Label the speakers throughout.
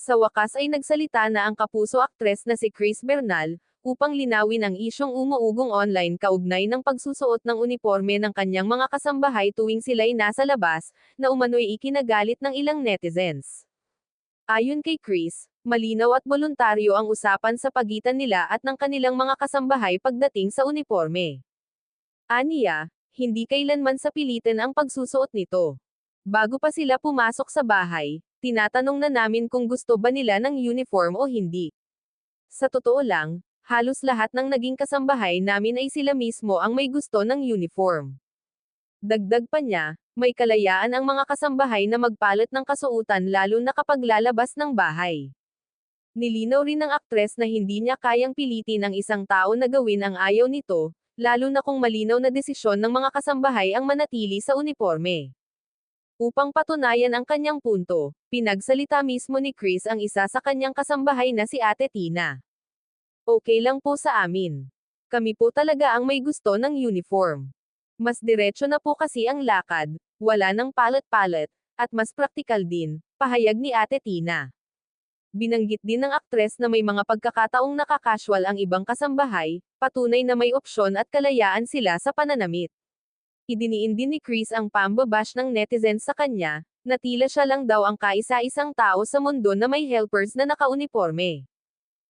Speaker 1: Sa wakas ay nagsalita na ang kapuso aktres na si Chris Bernal, upang linawin ang isyong umuugong online kaugnay ng pagsusuot ng uniforme ng kanyang mga kasambahay tuwing sila'y nasa labas, na umano'y ikinagalit ng ilang netizens. Ayon kay Chris, malinaw at voluntaryo ang usapan sa pagitan nila at ng kanilang mga kasambahay pagdating sa uniforme. Aniya, hindi kailanman sa pilitan ang pagsusuot nito. Bago pa sila pumasok sa bahay, tinatanong na namin kung gusto ba nila ng uniform o hindi. Sa totoo lang, halos lahat ng naging kasambahay namin ay sila mismo ang may gusto ng uniform. Dagdag pa niya, may kalayaan ang mga kasambahay na magpalit ng kasuotan lalo na kapag lalabas ng bahay. Nilinaw rin ng aktres na hindi niya kayang pilitin ang isang tao na gawin ang ayaw nito, lalo na kung malinaw na desisyon ng mga kasambahay ang manatili sa uniforme. Upang patunayan ang kanyang punto, pinagsalita mismo ni Chris ang isa sa kanyang kasambahay na si Ate Tina. Okay lang po sa amin. Kami po talaga ang may gusto ng uniform. Mas diretso na po kasi ang lakad, wala nang palat-palat, at mas praktikal din, pahayag ni Ate Tina. Binanggit din ng aktres na may mga pagkakataong nakakasual ang ibang kasambahay, patunay na may opsyon at kalayaan sila sa pananamit. Idiniin din ni Chris ang pambabash ng netizens sa kanya, na tila siya lang daw ang kaisa-isang tao sa mundo na may helpers na nakauniforme.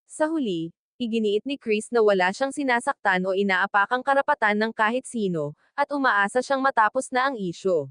Speaker 1: Sa huli, iginiit ni Chris na wala siyang sinasaktan o inaapakang karapatan ng kahit sino, at umaasa siyang matapos na ang isyu.